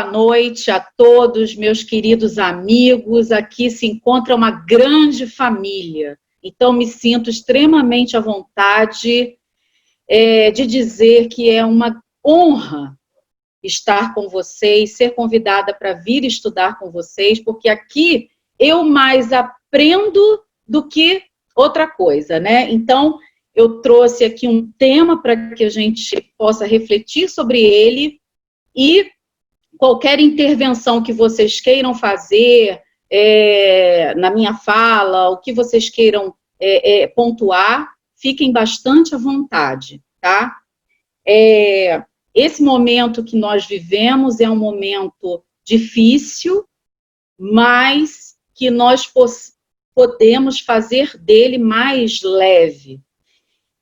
boa noite a todos, meus queridos amigos. Aqui se encontra uma grande família, então me sinto extremamente à vontade de dizer que é uma honra estar com vocês, ser convidada para vir estudar com vocês, porque aqui eu mais aprendo do que outra coisa, né? Então, eu trouxe aqui um tema para que a gente possa refletir sobre ele e qualquer intervenção que vocês queiram fazer na minha fala, o que vocês queiram pontuar, fiquem bastante à vontade, tá? Esse momento que nós vivemos é um momento difícil, mas que nós podemos fazer dele mais leve.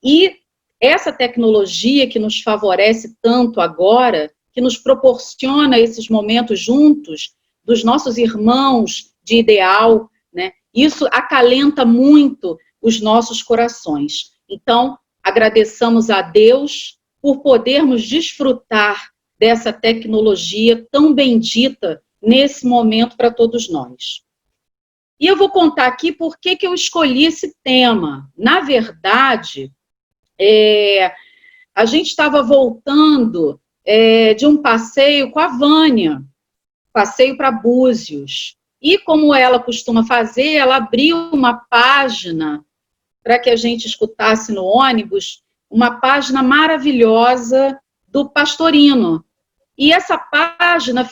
E essa tecnologia que nos favorece tanto agora, que nos proporciona esses momentos juntos, dos nossos irmãos de ideal, né? Isso acalenta muito os nossos corações. Então, agradeçamos a Deus por podermos desfrutar dessa tecnologia tão bendita nesse momento para todos nós. E eu vou contar aqui por que eu escolhi esse tema. Na verdade, a gente estava voltando de um passeio com a Vânia, passeio para Búzios. E como ela costuma fazer, ela abriu uma página para que a gente escutasse no ônibus, uma página maravilhosa do Pastorino. E essa página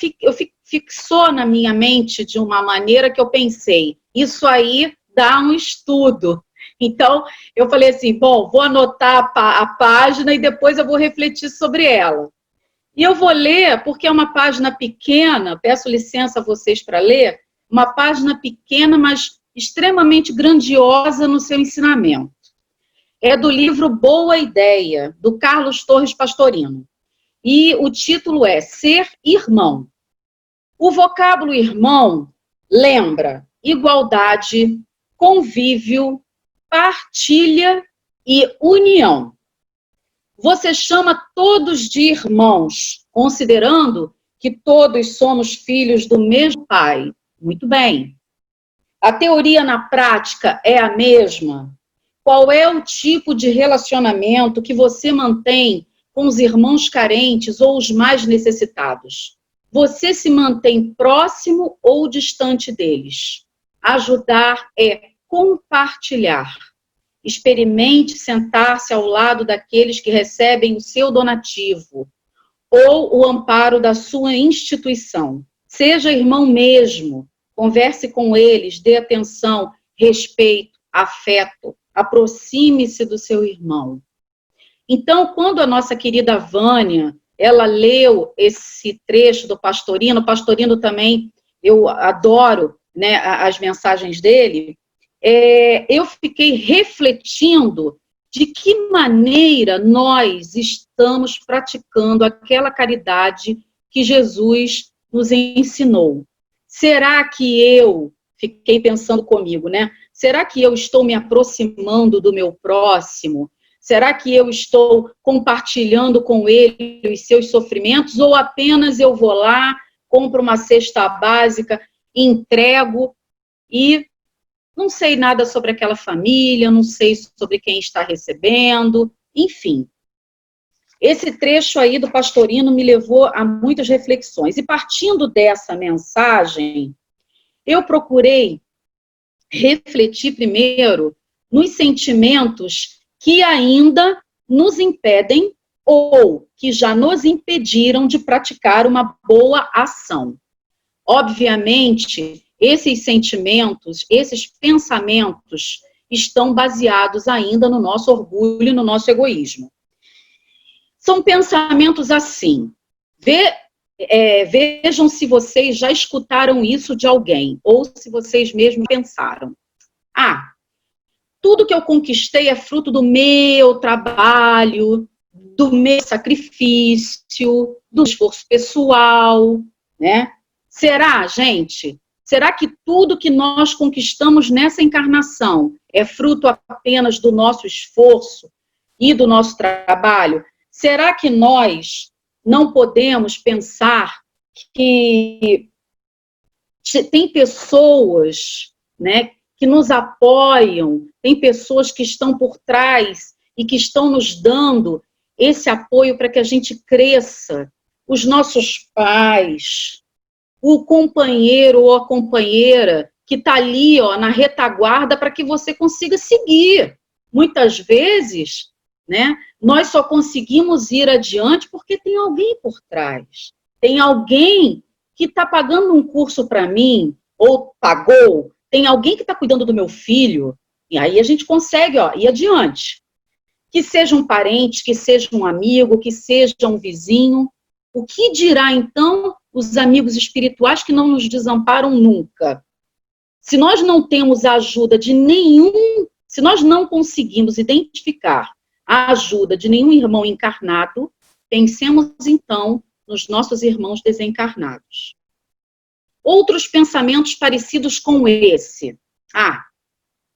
fixou na minha mente de uma maneira que eu pensei, isso aí dá um estudo. Então, eu falei assim, bom, vou anotar a página e depois eu vou refletir sobre ela. E eu vou ler, porque é uma página pequena, peço licença a vocês para ler, uma página pequena, mas extremamente grandiosa no seu ensinamento. É do livro Boa Ideia, do Carlos Torres Pastorino. E o título é Ser Irmão. O vocábulo irmão lembra igualdade, convívio, partilha e união. Você chama todos de irmãos, considerando que todos somos filhos do mesmo pai. Muito bem. A teoria na prática é a mesma? Qual é o tipo de relacionamento que você mantém com os irmãos carentes ou os mais necessitados? Você se mantém próximo ou distante deles? Ajudar é compartilhar. Experimente sentar-se ao lado daqueles que recebem o seu donativo ou o amparo da sua instituição. Seja irmão mesmo, converse com eles, dê atenção, respeito, afeto, aproxime-se do seu irmão. Então, quando a nossa querida Vânia, ela leu esse trecho do Pastorino, o Pastorino também, eu adoro, né, as mensagens dele, eu fiquei refletindo de que maneira nós estamos praticando aquela caridade que Jesus nos ensinou. Será que eu, fiquei pensando comigo, né? Será que eu estou me aproximando do meu próximo? Será que eu estou compartilhando com ele os seus sofrimentos? Ou apenas eu vou lá, compro uma cesta básica, entrego e não sei nada sobre aquela família, não sei sobre quem está recebendo, enfim. Esse trecho aí do Pastorino me levou a muitas reflexões. E partindo dessa mensagem, eu procurei refletir primeiro nos sentimentos que ainda nos impedem ou que já nos impediram de praticar uma boa ação. Obviamente, esses sentimentos, esses pensamentos estão baseados ainda no nosso orgulho, no nosso egoísmo. São pensamentos assim, vejam se vocês já escutaram isso de alguém, ou se vocês mesmos pensaram. Tudo que eu conquistei é fruto do meu trabalho, do meu sacrifício, do esforço pessoal, né? Será, gente? Será que tudo que nós conquistamos nessa encarnação é fruto apenas do nosso esforço e do nosso trabalho? Será que nós não podemos pensar que tem pessoas, né, que nos apoiam, tem pessoas que estão por trás e que estão nos dando esse apoio para que a gente cresça. Os nossos pais, o companheiro ou a companheira que está ali, ó, na retaguarda para que você consiga seguir. Muitas vezes, né, nós só conseguimos ir adiante porque tem alguém por trás. Tem alguém que está pagando um curso para mim, ou pagou, tem alguém que está cuidando do meu filho, e aí a gente consegue, ó, ir adiante. Que seja um parente, que seja um amigo, que seja um vizinho. O que dirá, então, os amigos espirituais que não nos desamparam nunca? Se nós não temos a ajuda de nenhum, se nós não conseguimos identificar a ajuda de nenhum irmão encarnado, pensemos, então, nos nossos irmãos desencarnados. Outros pensamentos parecidos com esse. A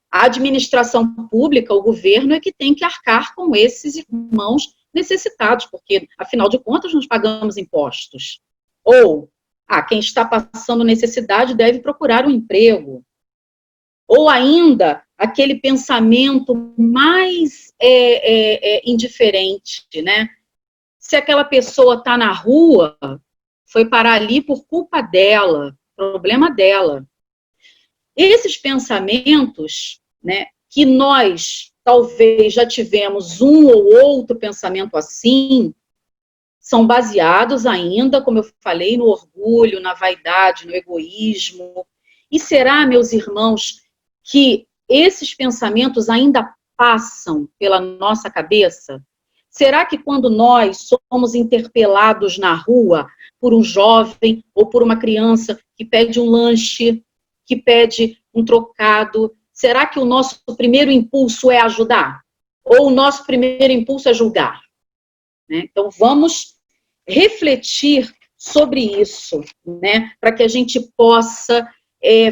administração pública, o governo, é que tem que arcar com esses irmãos necessitados, porque, afinal de contas, nós pagamos impostos. Ou, quem está passando necessidade deve procurar um emprego. Ou ainda, aquele pensamento mais indiferente, né? Se aquela pessoa está na rua, foi parar ali por culpa dela, problema dela. Esses pensamentos, né, que nós talvez já tivemos um ou outro pensamento assim, são baseados ainda, como eu falei, no orgulho, na vaidade, no egoísmo. E será, meus irmãos, que esses pensamentos ainda passam pela nossa cabeça? Será que quando nós somos interpelados na rua por um jovem ou por uma criança que pede um lanche, que pede um trocado, será que o nosso primeiro impulso é ajudar? Ou o nosso primeiro impulso é julgar? Né? Então, vamos refletir sobre isso, né? Para que a gente possa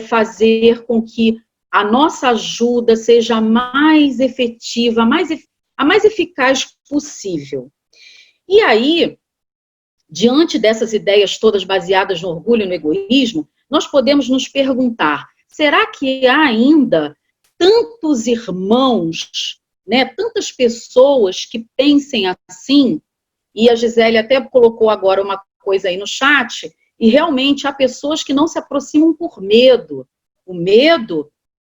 fazer com que a nossa ajuda seja a mais efetiva, a mais eficaz possível. E aí, diante dessas ideias todas baseadas no orgulho e no egoísmo, nós podemos nos perguntar, será que há ainda tantos irmãos, né, tantas pessoas que pensem assim? E a Gisele até colocou agora uma coisa aí no chat, e realmente há pessoas que não se aproximam por medo. O medo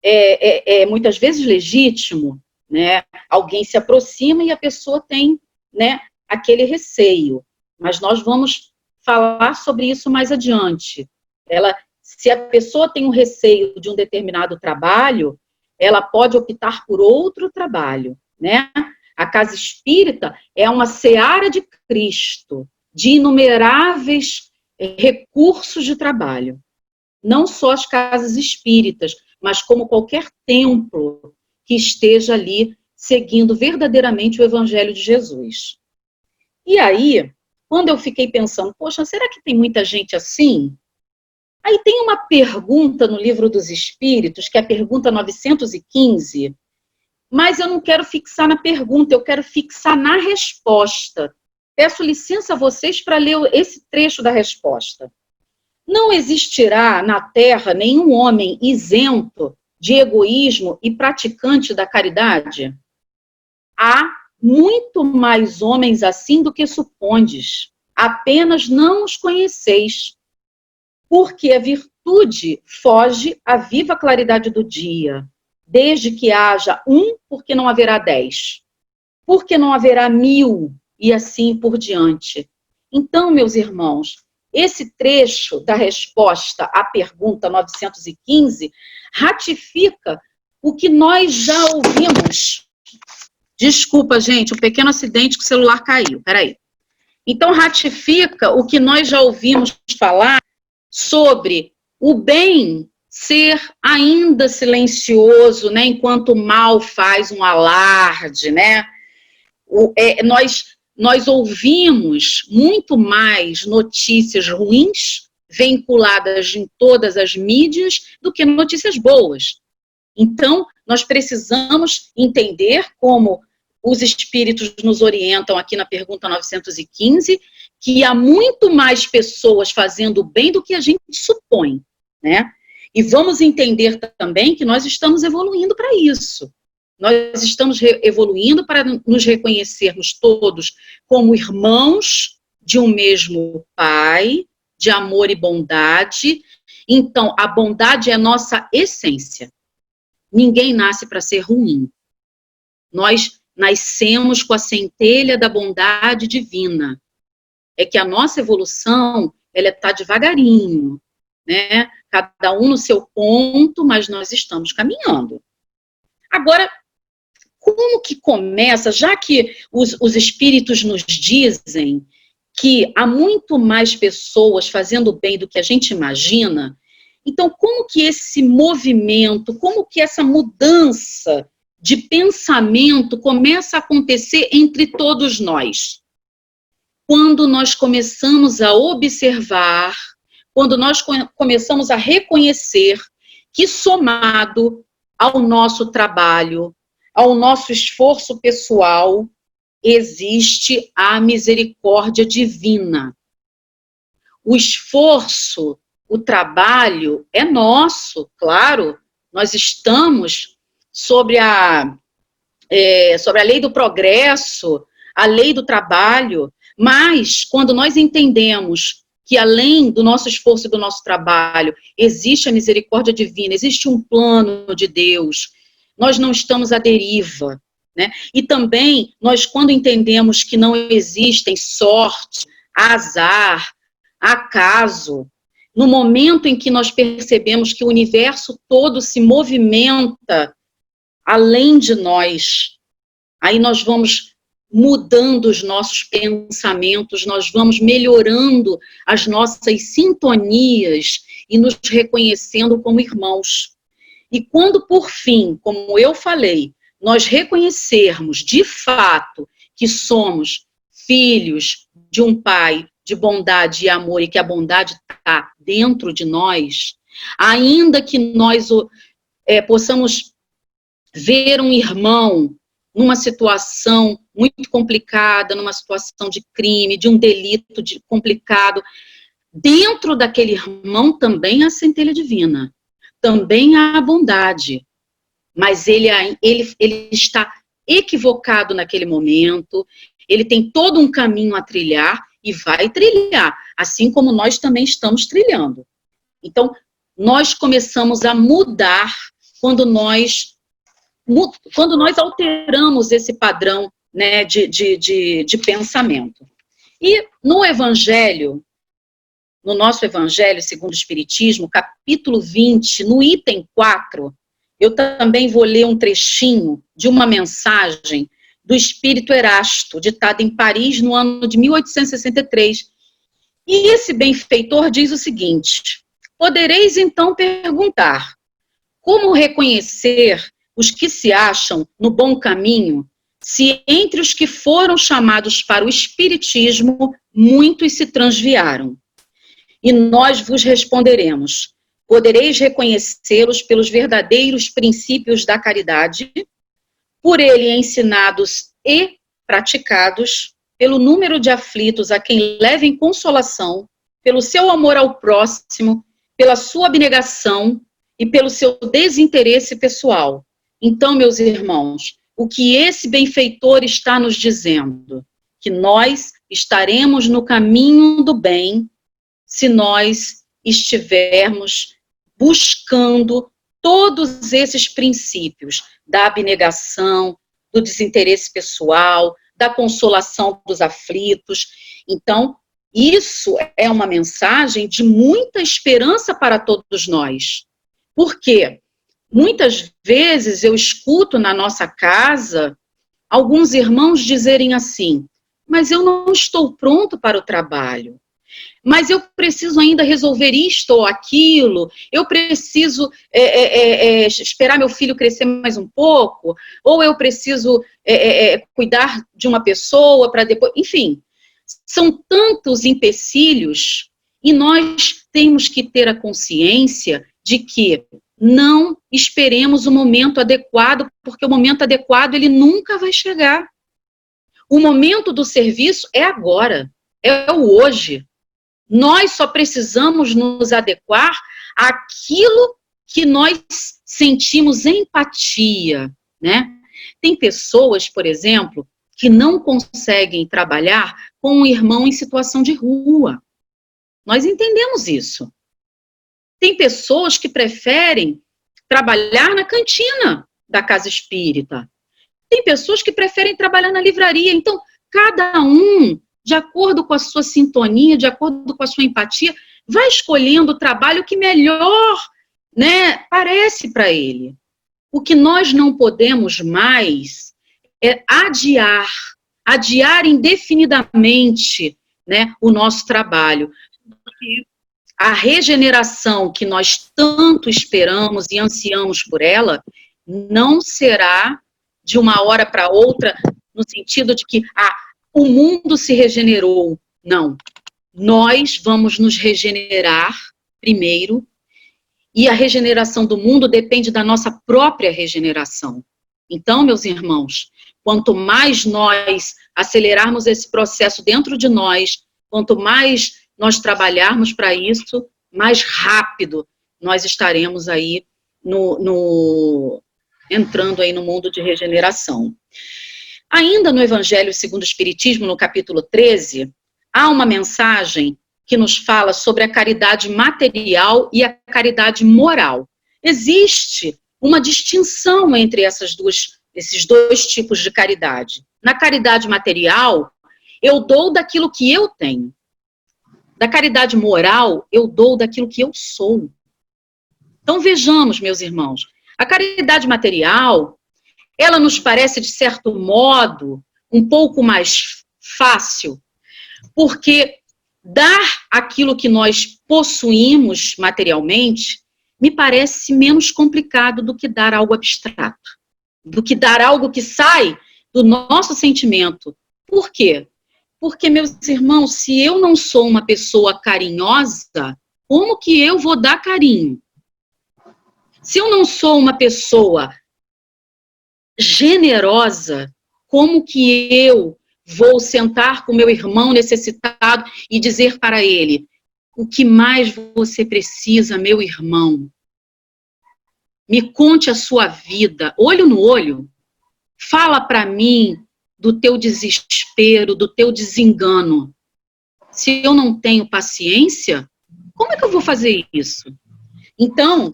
é muitas vezes legítimo, né? Alguém se aproxima e a pessoa tem, né, aquele receio. Mas nós vamos falar sobre isso mais adiante. Se a pessoa tem um receio de um determinado trabalho, ela pode optar por outro trabalho, né? A casa espírita é uma seara de Cristo, de inumeráveis recursos de trabalho. Não só as casas espíritas, mas como qualquer templo que esteja ali seguindo verdadeiramente o Evangelho de Jesus. E aí, quando eu fiquei pensando, poxa, será que tem muita gente assim? Aí tem uma pergunta no Livro dos Espíritos, que é a pergunta 915, mas eu não quero fixar na pergunta, eu quero fixar na resposta. Peço licença a vocês para ler esse trecho da resposta. Não existirá na Terra nenhum homem isento de egoísmo e praticante da caridade? Há muito mais homens assim do que supondes, apenas não os conheceis. Porque a virtude foge à viva claridade do dia. Desde que haja um, porque não haverá 10. Porque não haverá 1000, e assim por diante. Então, meus irmãos, esse trecho da resposta à pergunta 915 ratifica o que nós já ouvimos. Desculpa, gente, um pequeno acidente que o celular caiu. Peraí. Então, ratifica o que nós já ouvimos falar sobre o bem ser ainda silencioso, né, enquanto o mal faz um alarde, né? Nós ouvimos muito mais notícias ruins vinculadas em todas as mídias do que notícias boas. Então, nós precisamos entender como os espíritos nos orientam aqui na pergunta 915, que há muito mais pessoas fazendo bem do que a gente supõe, né? E vamos entender também que nós estamos evoluindo para isso. Nós estamos evoluindo para nos reconhecermos todos como irmãos de um mesmo Pai, de amor e bondade. Então, a bondade é a nossa essência. Ninguém nasce para ser ruim. Nós nascemos com a centelha da bondade divina. É que a nossa evolução, ela está devagarinho, né? Cada um no seu ponto, mas nós estamos caminhando. Agora, como que começa, já que os espíritos nos dizem que há muito mais pessoas fazendo bem do que a gente imagina, então como que esse movimento, como que essa mudança de pensamento começa a acontecer entre todos nós? Quando nós começamos a observar, quando nós começamos a reconhecer que, somado ao nosso trabalho, ao nosso esforço pessoal, existe a misericórdia divina. O esforço, o trabalho é nosso, claro, nós estamos sobre a lei do progresso, a lei do trabalho, mas quando nós entendemos que além do nosso esforço e do nosso trabalho, existe a misericórdia divina, existe um plano de Deus, nós não estamos à deriva, né? E também, nós quando entendemos que não existem sorte, azar, acaso, no momento em que nós percebemos que o universo todo se movimenta além de nós, aí nós vamos mudando os nossos pensamentos, nós vamos melhorando as nossas sintonias e nos reconhecendo como irmãos. E quando, por fim, como eu falei, nós reconhecermos de fato que somos filhos de um Pai de bondade e amor e que a bondade está dentro de nós, ainda que nós possamos ver um irmão numa situação muito complicada, numa situação de crime, de um delito complicado, dentro daquele irmão também há a centelha divina, também há a bondade, mas ele está equivocado naquele momento, ele tem todo um caminho a trilhar e vai trilhar, assim como nós também estamos trilhando. Então, nós começamos a mudar quando nós alteramos esse padrão, né, de pensamento. E no Evangelho, no nosso Evangelho segundo o Espiritismo, capítulo 20, no item 4, eu também vou ler um trechinho de uma mensagem do Espírito Erasto, ditada em Paris no ano de 1863. E esse benfeitor diz o seguinte: podereis então perguntar, como reconhecer os que se acham no bom caminho, se entre os que foram chamados para o Espiritismo, muitos se transviaram? E nós vos responderemos: podereis reconhecê-los pelos verdadeiros princípios da caridade, por ele ensinados e praticados, pelo número de aflitos a quem levem consolação, pelo seu amor ao próximo, pela sua abnegação e pelo seu desinteresse pessoal. Então, meus irmãos, o que esse benfeitor está nos dizendo? Que nós estaremos no caminho do bem se nós estivermos buscando todos esses princípios da abnegação, do desinteresse pessoal, da consolação dos aflitos. Então, isso é uma mensagem de muita esperança para todos nós. Por quê? Muitas vezes eu escuto na nossa casa alguns irmãos dizerem assim: mas eu não estou pronto para o trabalho, mas eu preciso ainda resolver isto ou aquilo, eu preciso esperar meu filho crescer mais um pouco, ou eu preciso cuidar de uma pessoa para depois... Enfim, são tantos empecilhos e nós temos que ter a consciência de que não esperemos o momento adequado, porque o momento adequado ele nunca vai chegar. O momento do serviço é agora. é o hoje. Nós só precisamos nos adequar àquilo que nós sentimos empatia, né? Tem pessoas, por exemplo, que não conseguem trabalhar com um irmão em situação de rua. Nós entendemos isso. Tem pessoas que preferem trabalhar na cantina da casa espírita. Tem pessoas que preferem trabalhar na livraria. Então, cada um, de acordo com a sua sintonia, de acordo com a sua empatia, vai escolhendo o trabalho que melhor, né, parece para ele. O que nós não podemos mais é adiar indefinidamente, né, o nosso trabalho. Porque a regeneração que nós tanto esperamos e ansiamos por ela não será de uma hora para outra, no sentido de que o mundo se regenerou. Não. Nós vamos nos regenerar primeiro, e a regeneração do mundo depende da nossa própria regeneração. Então, meus irmãos, quanto mais nós acelerarmos esse processo dentro de nós, quanto mais nós trabalharmos para isso, mais rápido nós estaremos aí entrando aí no mundo de regeneração. Ainda no Evangelho segundo o Espiritismo, no capítulo 13, há uma mensagem que nos fala sobre a caridade material e a caridade moral. Existe uma distinção entre esses dois tipos de caridade. Na caridade material, eu dou daquilo que eu tenho. Da caridade moral, eu dou daquilo que eu sou. Então vejamos, meus irmãos, a caridade material, ela nos parece, de certo modo, um pouco mais fácil, porque dar aquilo que nós possuímos materialmente me parece menos complicado do que dar algo abstrato, do que dar algo que sai do nosso sentimento. Por quê? Porque, meus irmãos, se eu não sou uma pessoa carinhosa, como que eu vou dar carinho? Se eu não sou uma pessoa generosa, como que eu vou sentar com meu irmão necessitado e dizer para ele: o que mais você precisa, meu irmão? Me conte a sua vida, olho no olho. Fala para mim do teu desespero, do teu desengano. Se eu não tenho paciência, como é que eu vou fazer isso? Então,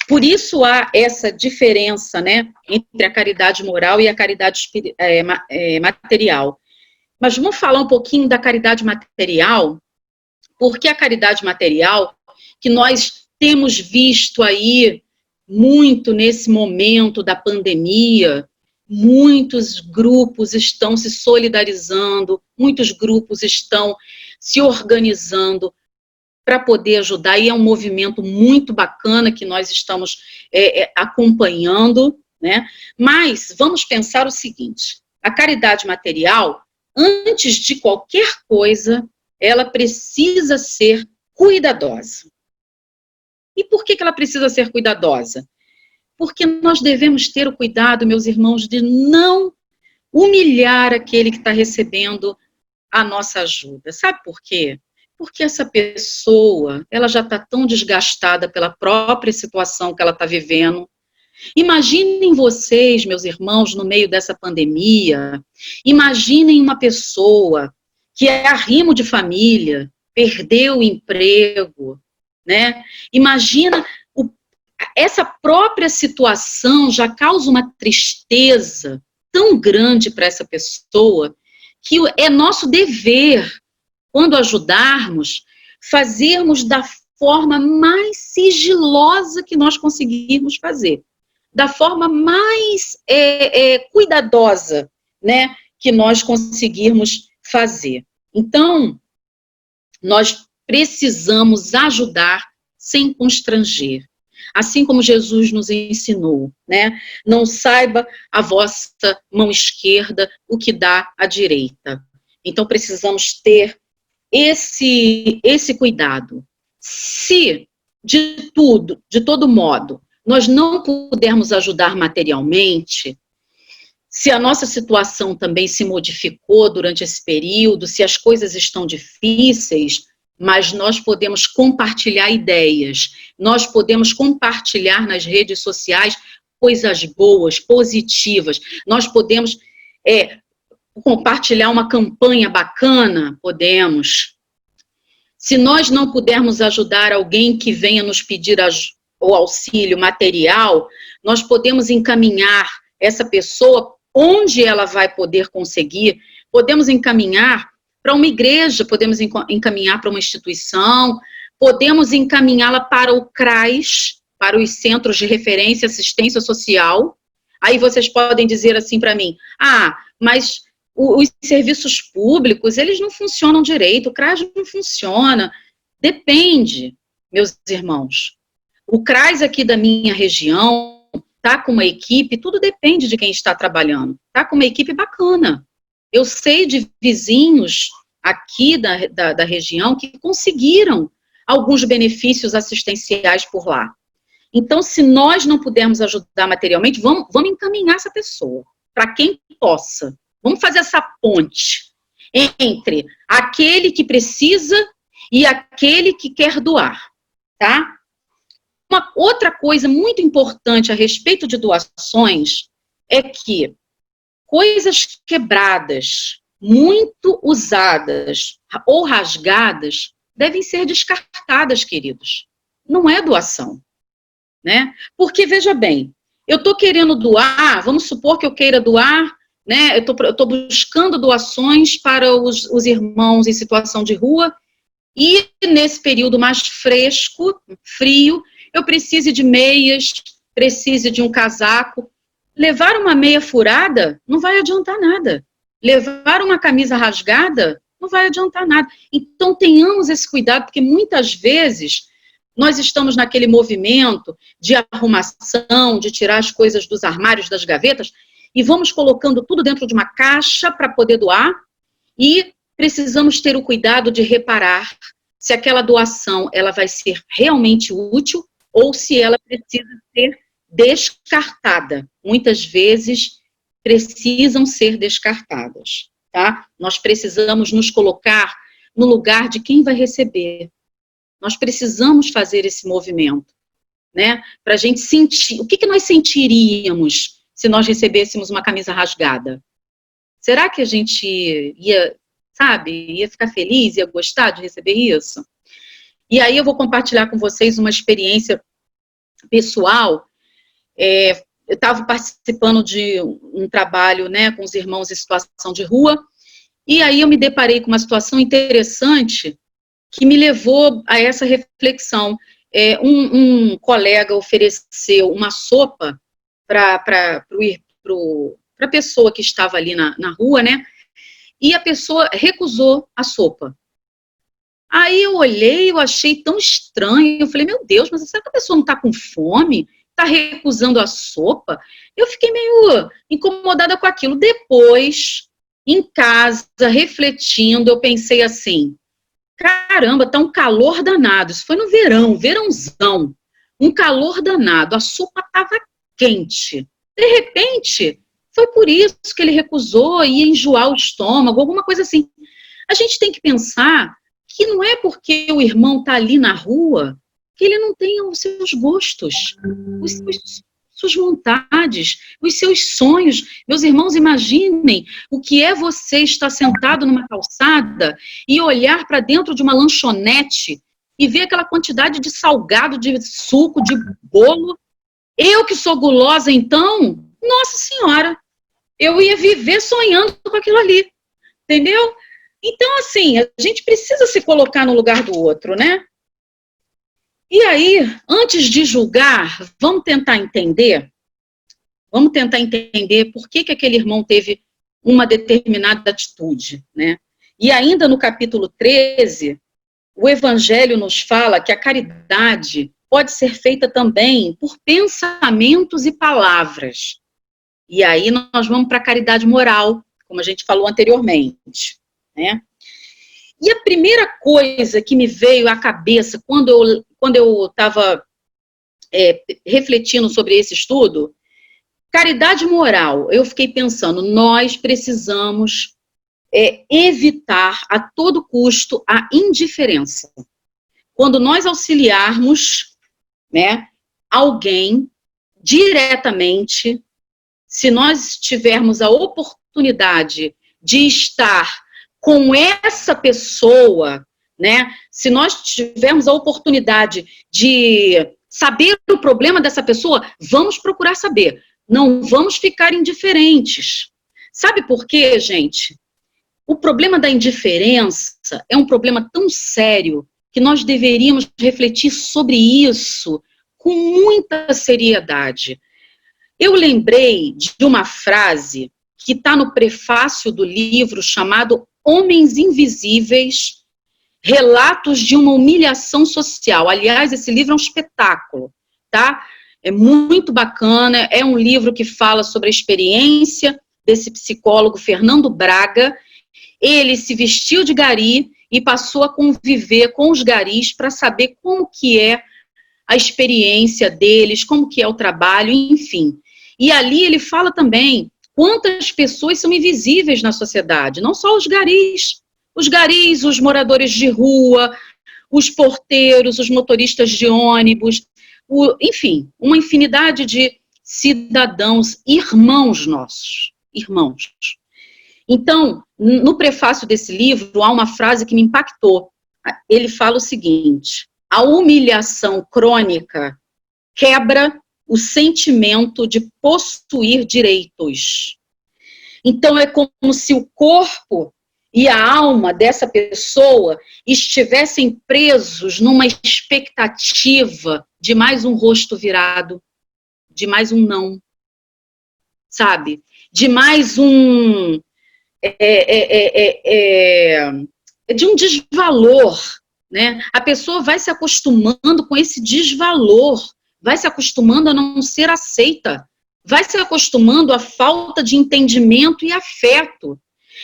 por isso há essa diferença, né, entre a caridade moral e a caridade material. Mas vamos falar um pouquinho da caridade material, porque a caridade material, que nós temos visto aí muito nesse momento da pandemia, muitos grupos estão se solidarizando, muitos grupos estão se organizando para poder ajudar, e é um movimento muito bacana que nós estamos acompanhando, né? Mas vamos pensar o seguinte: a caridade material, antes de qualquer coisa, ela precisa ser cuidadosa. E por que ela precisa ser cuidadosa? Porque nós devemos ter o cuidado, meus irmãos, de não humilhar aquele que está recebendo a nossa ajuda. Sabe por quê? Porque essa pessoa, ela já está tão desgastada pela própria situação que ela está vivendo. Imaginem vocês, meus irmãos, no meio dessa pandemia, imaginem uma pessoa que é arrimo de família, perdeu o emprego, né? Imagina, essa própria situação já causa uma tristeza tão grande para essa pessoa, que é nosso dever, quando ajudarmos, fazermos da forma mais sigilosa que nós conseguirmos fazer, da forma mais cuidadosa, né, que nós conseguirmos fazer. Então, nós precisamos ajudar sem constranger. Assim como Jesus nos ensinou, né? Não saiba a vossa mão esquerda o que dá a direita. Então, precisamos ter esse cuidado. Se, de todo modo, nós não pudermos ajudar materialmente, se a nossa situação também se modificou durante esse período, se as coisas estão difíceis, mas nós podemos compartilhar ideias, nós podemos compartilhar nas redes sociais coisas boas, positivas, nós podemos compartilhar uma campanha bacana, podemos. Se nós não pudermos ajudar alguém que venha nos pedir o auxílio material, nós podemos encaminhar essa pessoa onde ela vai poder conseguir, podemos encaminhar para uma igreja, podemos encaminhar para uma instituição, podemos encaminhá-la para o CRAS, para os Centros de Referência e Assistência Social. Aí vocês podem dizer assim para mim, mas os serviços públicos, eles não funcionam direito, o CRAS não funciona. Depende, meus irmãos. O CRAS aqui da minha região está com uma equipe, tudo depende de quem está trabalhando. Está com uma equipe bacana. Eu sei de vizinhos aqui da região que conseguiram alguns benefícios assistenciais por lá. Então, se nós não pudermos ajudar materialmente, vamos encaminhar essa pessoa para quem possa. Vamos fazer essa ponte entre aquele que precisa e aquele que quer doar, tá? Uma outra coisa muito importante a respeito de doações é que coisas quebradas, muito usadas ou rasgadas, devem ser descartadas, queridos. Não é doação, né? Porque, veja bem, eu estou querendo doar, vamos supor que eu queira doar, né? Eu estou buscando doações para os irmãos em situação de rua e nesse período mais fresco, frio, eu preciso de meias, preciso de um casaco. Levar uma meia furada não vai adiantar nada. Levar uma camisa rasgada não vai adiantar nada. Então, tenhamos esse cuidado, porque muitas vezes nós estamos naquele movimento de arrumação, de tirar as coisas dos armários, das gavetas, e vamos colocando tudo dentro de uma caixa para poder doar, e precisamos ter o cuidado de reparar se aquela doação ela vai ser realmente útil ou se ela precisa ser descartada. Muitas vezes precisam ser descartadas, tá? Nós precisamos nos colocar no lugar de quem vai receber. Nós precisamos fazer esse movimento, né? Para a gente sentir. O que nós sentiríamos se nós recebêssemos uma camisa rasgada? Será que a gente ia ficar feliz, ia gostar de receber isso? E aí eu vou compartilhar com vocês uma experiência pessoal. Eu estava participando de um trabalho, né, com os irmãos em situação de rua, e aí eu me deparei com uma situação interessante que me levou a essa reflexão. Um colega ofereceu uma sopa para a pessoa que estava ali na rua, né, e a pessoa recusou a sopa. Aí eu olhei, eu achei tão estranho, eu falei, meu Deus, mas será que a pessoa não está com fome? Está recusando a sopa? Eu fiquei meio incomodada com aquilo. Depois, em casa, refletindo, eu pensei assim, caramba, tá um calor danado. Isso foi no verãozão, um calor danado, a sopa estava quente. De repente, foi por isso que ele recusou, ia enjoar o estômago, alguma coisa assim. A gente tem que pensar que não é porque o irmão está ali na rua que ele não tem os seus gostos, suas vontades, os seus sonhos. Meus irmãos, imaginem o que é você estar sentado numa calçada e olhar para dentro de uma lanchonete e ver aquela quantidade de salgado, de suco, de bolo. Eu que sou gulosa, então, nossa senhora, eu ia viver sonhando com aquilo ali, entendeu? Então, assim, a gente precisa se colocar no lugar do outro, né? E aí, antes de julgar, vamos tentar entender por que aquele irmão teve uma determinada atitude, né? E ainda no capítulo 13, o Evangelho nos fala que a caridade pode ser feita também por pensamentos e palavras. E aí nós vamos para a caridade moral, como a gente falou anteriormente, né? E a primeira coisa que me veio à cabeça quando eu estava refletindo sobre esse estudo, Caridade moral, eu fiquei pensando, nós precisamos evitar a todo custo a indiferença. Quando nós auxiliarmos, né, alguém diretamente, se nós tivermos a oportunidade de estar com essa pessoa, né, se nós tivermos a oportunidade de saber o problema dessa pessoa, vamos procurar saber. Não vamos ficar indiferentes. Sabe por quê, gente? O problema da indiferença é um problema tão sério que nós deveríamos refletir sobre isso com muita seriedade. Eu lembrei de uma frase que está no prefácio do livro chamado Homens Invisíveis, Relatos de uma Humilhação Social. Aliás, esse livro é um espetáculo, tá? É muito bacana, é um livro que fala sobre a experiência desse psicólogo Fernando Braga. Ele se vestiu de gari e passou a conviver com os garis para saber como que é a experiência deles, como que é o trabalho, enfim. E ali ele fala também quantas pessoas são invisíveis na sociedade, não só os garis, os moradores de rua, os porteiros, os motoristas de ônibus, enfim, uma infinidade de cidadãos, irmãos nossos, irmãos. Então, no prefácio desse livro, há uma frase que me impactou. Ele fala o seguinte: a humilhação crônica quebra o sentimento de possuir direitos. Então, é como se o corpo e a alma dessa pessoa estivessem presos numa expectativa de mais um rosto virado, de mais um não, sabe? De mais um... de um desvalor, né? A pessoa vai se acostumando com esse desvalor, vai se acostumando a não ser aceita, vai se acostumando à falta de entendimento e afeto.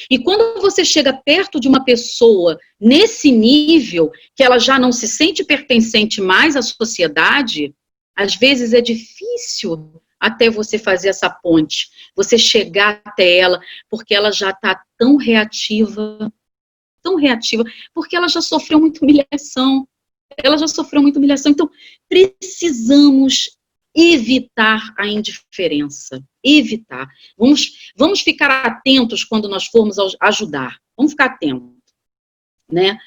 E quando você chega perto de uma pessoa nesse nível, que ela já não se sente pertencente mais à sociedade, às vezes é difícil até você fazer essa ponte, você chegar até ela, porque ela já está tão reativa, porque ela já sofreu muita humilhação, então precisamos evitar a indiferença, evitar. Vamos ficar atentos quando nós formos ajudar, vamos ficar atentos, né?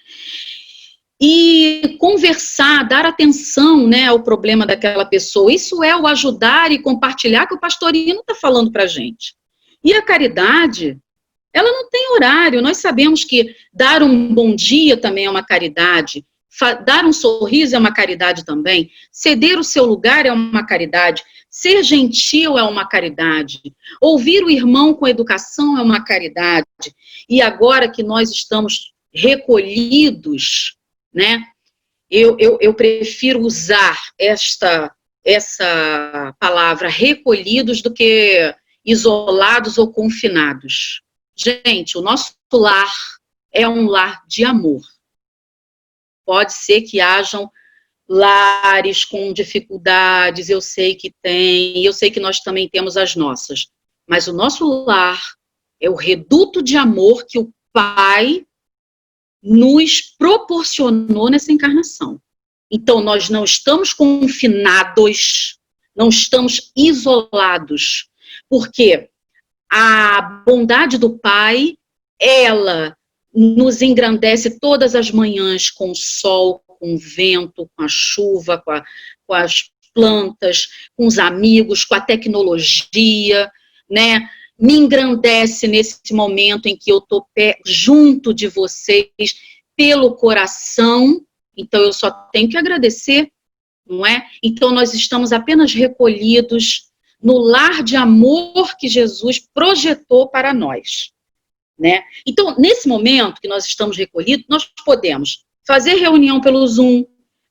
E conversar, dar atenção, né, ao problema daquela pessoa, isso é o ajudar e compartilhar que o pastorino está falando para a gente. E a caridade, ela não tem horário, nós sabemos que dar um bom dia também é uma caridade, dar um sorriso é uma caridade também, ceder o seu lugar é uma caridade, ser gentil é uma caridade, ouvir o irmão com educação é uma caridade. E agora que nós estamos recolhidos, né, eu prefiro usar essa palavra recolhidos do que isolados ou confinados. Gente, o nosso lar é um lar de amor. Pode ser que hajam lares com dificuldades, eu sei que tem, eu sei que nós também temos as nossas, mas o nosso lar é o reduto de amor que o Pai nos proporcionou nessa encarnação. Então, nós não estamos confinados, não estamos isolados, porque a bondade do Pai, ela nos engrandece todas as manhãs com o sol, com o vento, com a chuva, com as plantas, com os amigos, com a tecnologia, né? Me engrandece nesse momento em que eu estou junto de vocês pelo coração, então eu só tenho que agradecer, não é? Então nós estamos apenas recolhidos no lar de amor que Jesus projetou para nós, né? Então, nesse momento que nós estamos recolhidos, nós podemos fazer reunião pelo Zoom,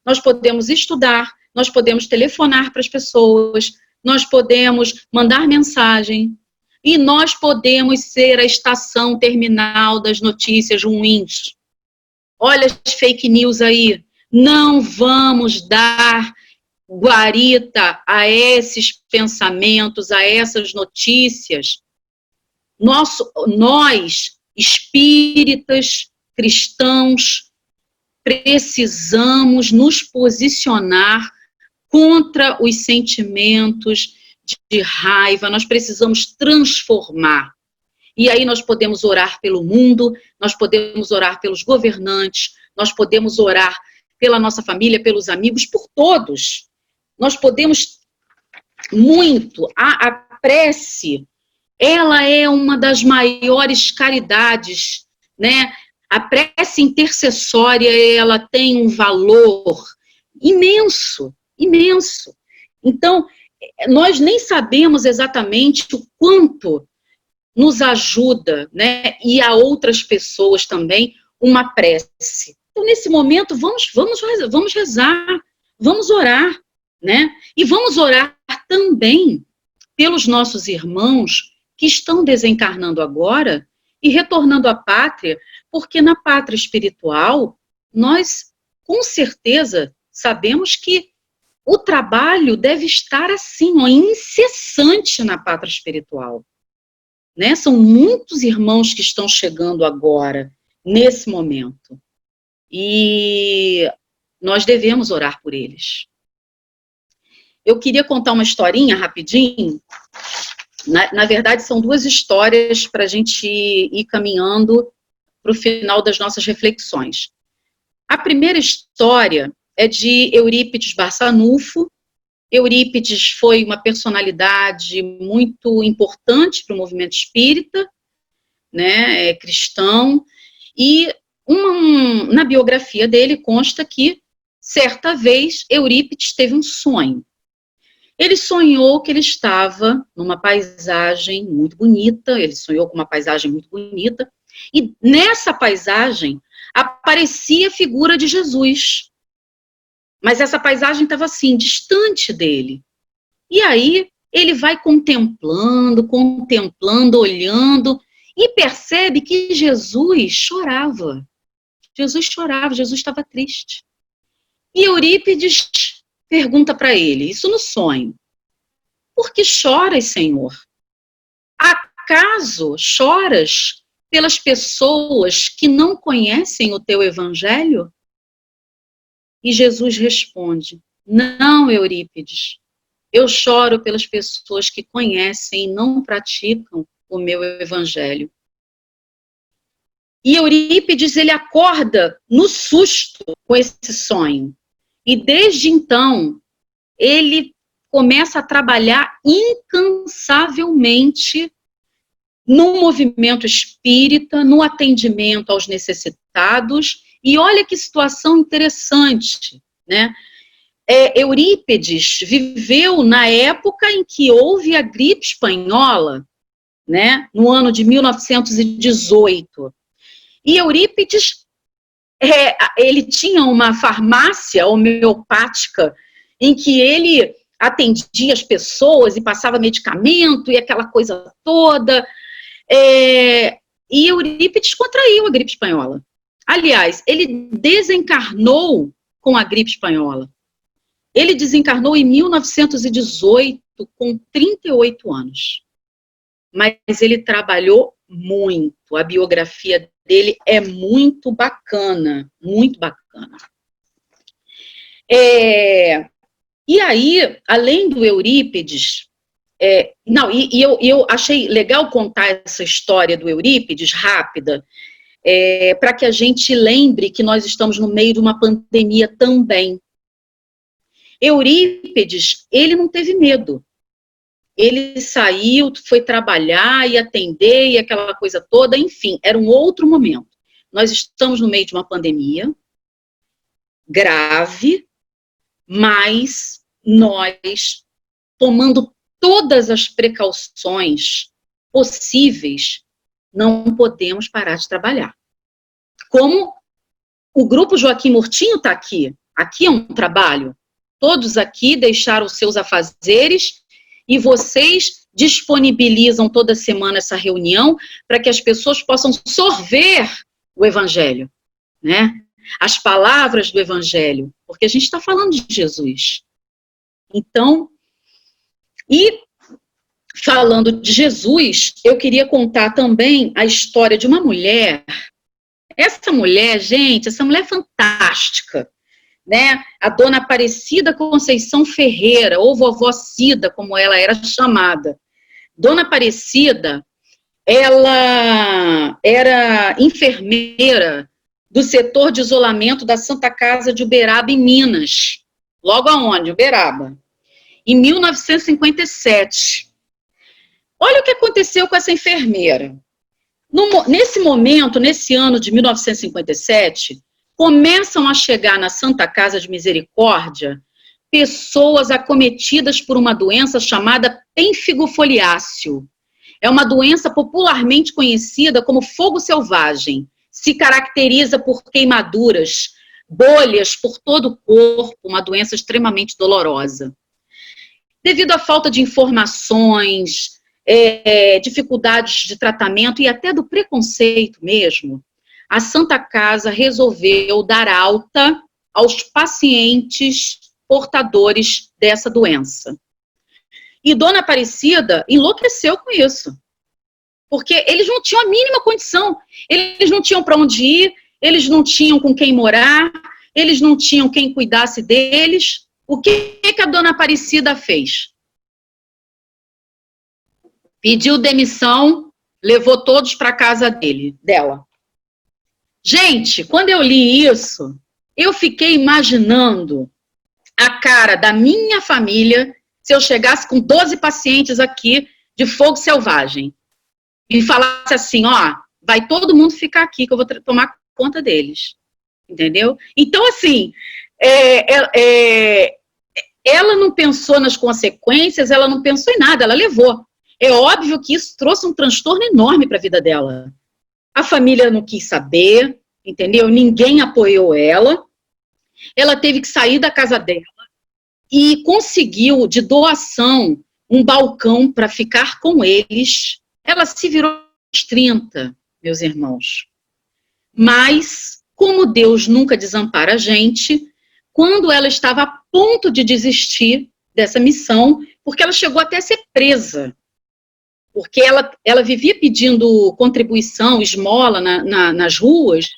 nós podemos estudar, nós podemos telefonar para as pessoas, nós podemos mandar mensagem, e nós podemos ser a estação terminal das notícias ruins. Olha as fake news aí, não vamos dar guarita a esses pensamentos, a essas notícias. Nós, espíritas, cristãos, precisamos nos posicionar contra os sentimentos de raiva, nós precisamos transformar. E aí nós podemos orar pelo mundo, nós podemos orar pelos governantes, nós podemos orar pela nossa família, pelos amigos, por todos. Nós podemos muito. A prece, ela é uma das maiores caridades, né? A prece intercessória, ela tem um valor imenso, imenso. Então, nós nem sabemos exatamente o quanto nos ajuda, né? E a outras pessoas também, uma prece. Então, nesse momento, vamos rezar, vamos orar, né? E vamos orar também pelos nossos irmãos que estão desencarnando agora e retornando à pátria, porque na pátria espiritual, nós, com certeza, sabemos que o trabalho deve estar assim, ó, incessante na pátria espiritual. Né? São muitos irmãos que estão chegando agora, nesse momento. E nós devemos orar por eles. Eu queria contar uma historinha rapidinho. Na verdade, são duas histórias para a gente ir caminhando para o final das nossas reflexões. A primeira história é de Eurípides Barçanufo. Eurípides foi uma personalidade muito importante para o movimento espírita, né, cristão, e na biografia dele consta que, certa vez, Eurípides teve um sonho. Ele sonhou que ele estava numa paisagem muito bonita, ele sonhou com uma paisagem muito bonita, e nessa paisagem aparecia a figura de Jesus. Mas essa paisagem estava assim, distante dele. E aí ele vai contemplando, olhando, e percebe que Jesus chorava. Jesus chorava, Jesus estava triste. E Eurípides pergunta para ele, isso no sonho: por que choras, Senhor? Acaso choras pelas pessoas que não conhecem o teu evangelho? E Jesus responde: não, Eurípides, eu choro pelas pessoas que conhecem e não praticam o meu evangelho. E Eurípides, ele acorda no susto com esse sonho. E desde então, ele começa a trabalhar incansavelmente no movimento espírita, no atendimento aos necessitados. E olha que situação interessante, né? Eurípides viveu na época em que houve a gripe espanhola, né? No ano de 1918. E Eurípides, ele tinha uma farmácia homeopática em que ele atendia as pessoas e passava medicamento e aquela coisa toda. E Eurípides contraiu a gripe espanhola. Aliás, ele desencarnou com a gripe espanhola. Ele desencarnou em 1918, com 38 anos. Mas ele trabalhou muito. A biografia dele é muito bacana, muito bacana. E aí, além do Eurípides, eu achei legal contar essa história do Eurípides, rápida, para que a gente lembre que nós estamos no meio de uma pandemia também. Eurípides, ele não teve medo. Ele saiu, foi trabalhar e atender e aquela coisa toda, enfim, era um outro momento. Nós estamos no meio de uma pandemia grave, mas nós, tomando todas as precauções possíveis, não podemos parar de trabalhar. Como o grupo Joaquim Murtinho está aqui. Aqui é um trabalho. Todos aqui deixaram os seus afazeres e vocês disponibilizam toda semana essa reunião para que as pessoas possam sorver o evangelho, né? As palavras do evangelho, porque a gente está falando de Jesus. Então, e falando de Jesus, eu queria contar também a história de uma mulher. Essa mulher, gente, essa mulher é fantástica, né? A dona Aparecida Conceição Ferreira, ou vovó Cida, como ela era chamada. Dona Aparecida, ela era enfermeira do setor de isolamento da Santa Casa de Uberaba, em Minas. Logo aonde? Uberaba. Em 1957. Olha o que aconteceu com essa enfermeira. Nesse momento, nesse ano de 1957, começam a chegar na Santa Casa de Misericórdia pessoas acometidas por uma doença chamada pênfigo foliáceo. É uma doença popularmente conhecida como fogo selvagem. Se caracteriza por queimaduras, bolhas por todo o corpo, uma doença extremamente dolorosa. Devido à falta de informações, dificuldades de tratamento e até do preconceito mesmo, a Santa Casa resolveu dar alta aos pacientes portadores dessa doença. E Dona Aparecida enlouqueceu com isso, porque eles não tinham a mínima condição, eles não tinham para onde ir, eles não tinham com quem morar, eles não tinham quem cuidasse deles. O que a Dona Aparecida fez? Pediu demissão, levou todos para a casa dela. Gente, quando eu li isso, eu fiquei imaginando a cara da minha família se eu chegasse com 12 pacientes aqui de fogo selvagem e falasse assim, ó, vai todo mundo ficar aqui que eu vou tomar conta deles. Entendeu? Então, assim, ela não pensou nas consequências, ela não pensou em nada, ela levou. É óbvio que isso trouxe um transtorno enorme para a vida dela. A família não quis saber, entendeu? Ninguém apoiou ela. Ela teve que sair da casa dela e conseguiu, de doação, um balcão para ficar com eles. Ela se virou aos 30, meus irmãos. Mas, como Deus nunca desampara a gente, quando ela estava a ponto de desistir dessa missão, porque ela chegou até a ser presa, porque ela vivia pedindo contribuição, esmola nas ruas,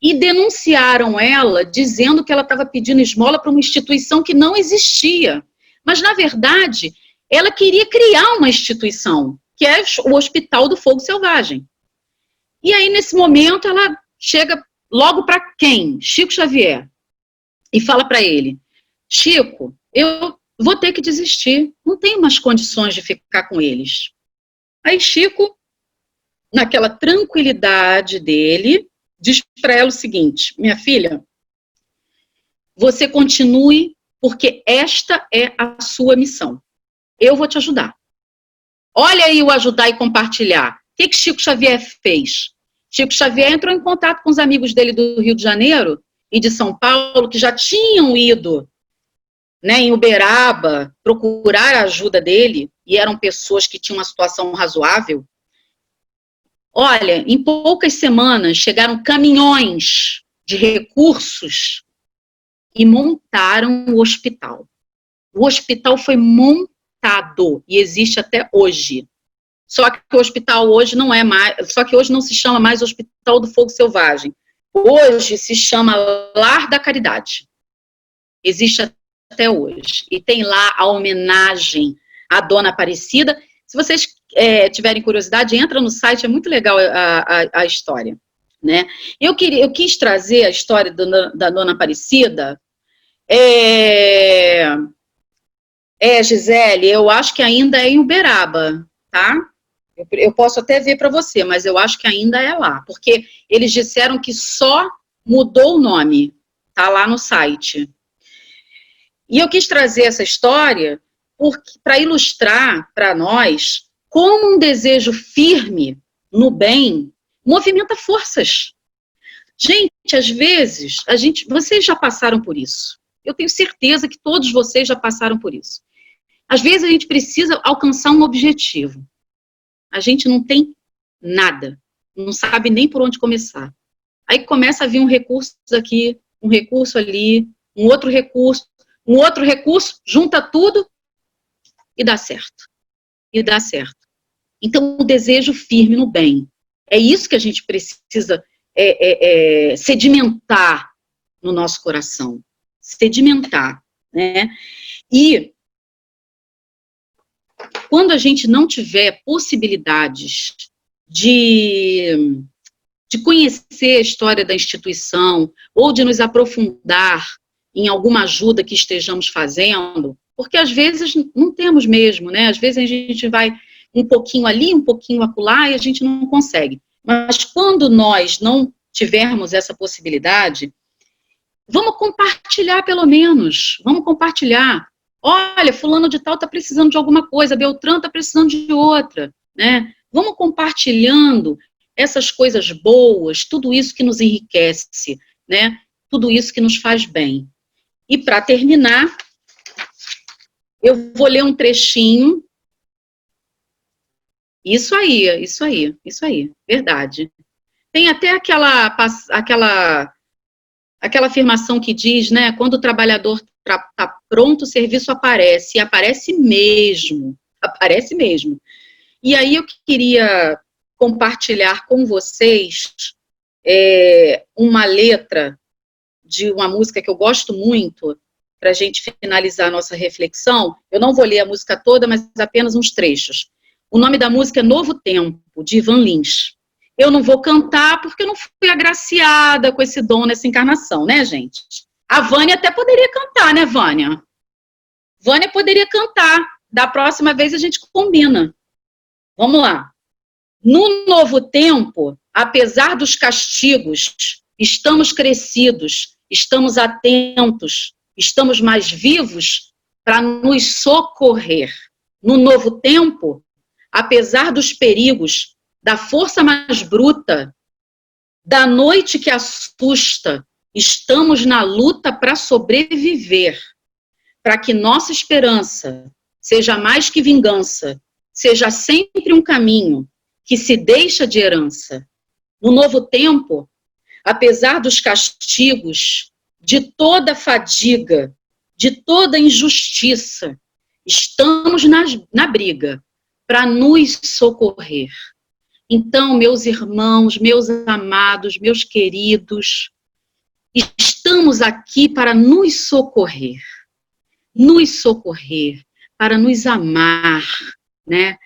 e denunciaram ela, dizendo que ela estava pedindo esmola para uma instituição que não existia. Mas, na verdade, ela queria criar uma instituição, que é o Hospital do Fogo Selvagem. E aí, nesse momento, ela chega logo para quem? Chico Xavier. E fala para ele, Chico, eu vou ter que desistir, não tenho mais condições de ficar com eles. Aí Chico, naquela tranquilidade dele, diz para ela o seguinte, minha filha, você continue, porque esta é a sua missão. Eu vou te ajudar. Olha aí o ajudar e compartilhar. O que Chico Xavier fez? Chico Xavier entrou em contato com os amigos dele do Rio de Janeiro e de São Paulo, que já tinham ido, né, em Uberaba, procurar a ajuda dele, e eram pessoas que tinham uma situação razoável. Olha, em poucas semanas chegaram caminhões de recursos e montaram o hospital. O hospital foi montado e existe até hoje. Só que o hospital hoje não é mais, só que hoje não se chama mais Hospital do Fogo Selvagem. Hoje se chama Lar da Caridade. Existe até hoje. E tem lá a homenagem à Dona Aparecida. Se vocês tiverem curiosidade, entra no site, é muito legal a história. Né? Eu quis trazer a história da Dona Aparecida. Gisele, eu acho que ainda é em Uberaba, tá? Eu posso até ver para você, mas eu acho que ainda é lá, porque eles disseram que só mudou o nome, tá lá no site. E eu quis trazer essa história para ilustrar para nós como um desejo firme no bem movimenta forças. Gente, às vezes, vocês já passaram por isso. Eu tenho certeza que todos vocês já passaram por isso. Às vezes a gente precisa alcançar um objetivo. A gente não tem nada, não sabe nem por onde começar. Aí começa a vir um recurso aqui, um recurso ali, um outro recurso. um outro recurso, junta tudo e dá certo. E dá certo. Então, o desejo firme no bem. É isso que a gente precisa sedimentar no nosso coração. Sedimentar, né? E quando a gente não tiver possibilidades de conhecer a história da instituição ou de nos aprofundar em alguma ajuda que estejamos fazendo, porque às vezes não temos mesmo, né? Às vezes a gente vai um pouquinho ali, um pouquinho acolá e a gente não consegue. Mas quando nós não tivermos essa possibilidade, vamos compartilhar pelo menos, vamos compartilhar. Olha, fulano de tal está precisando de alguma coisa, Beltrano está precisando de outra, né? Vamos compartilhando essas coisas boas, tudo isso que nos enriquece, né? Tudo isso que nos faz bem. E para terminar, eu vou ler um trechinho. Isso aí, verdade. Tem até aquela afirmação que diz, né, quando o trabalhador está pronto, o serviço aparece, e aparece mesmo. E aí eu queria compartilhar com vocês uma letra de uma música que eu gosto muito, para a gente finalizar a nossa reflexão. Eu não vou ler a música toda, mas apenas uns trechos. O nome da música é Novo Tempo, de Ivan Lins. Eu não vou cantar porque eu não fui agraciada com esse dom nessa encarnação, né, gente? A Vânia até poderia cantar, né, Vânia? Vânia poderia cantar. Da próxima vez a gente combina. Vamos lá. No novo tempo, apesar dos castigos, estamos crescidos, estamos atentos, estamos mais vivos para nos socorrer. No novo tempo, apesar dos perigos, da força mais bruta, da noite que assusta, estamos na luta para sobreviver, para que nossa esperança seja mais que vingança, seja sempre um caminho que se deixa de herança. No novo tempo, apesar dos castigos, de toda fadiga, de toda injustiça, estamos na briga para nos socorrer. Então, meus irmãos, meus amados, meus queridos, estamos aqui para nos socorrer, para nos amar, né?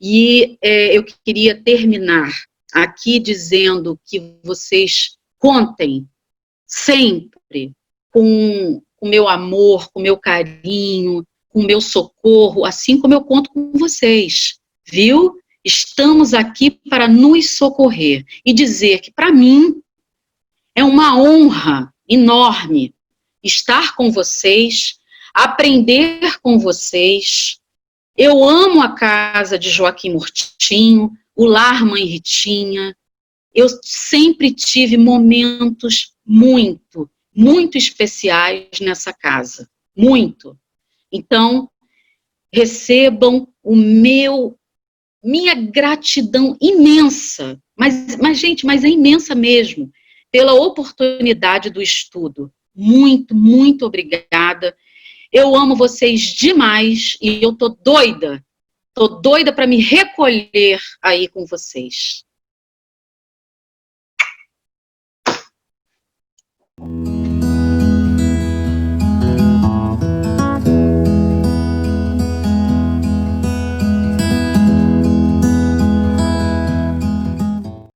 E eu queria terminar aqui dizendo que vocês contem sempre com o meu amor, com o meu carinho, com o meu socorro, assim como eu conto com vocês, viu? Estamos aqui para nos socorrer e dizer que, para mim, é uma honra enorme estar com vocês, aprender com vocês. Eu amo a casa de Joaquim Murtinho, o Lar Mãe Ritinha. Eu sempre tive momentos muito especiais nessa casa. Muito. Então, recebam minha gratidão imensa, gente, mas é imensa mesmo, pela oportunidade do estudo. Muito obrigada. Eu amo vocês demais e eu tô doida para me recolher aí com vocês.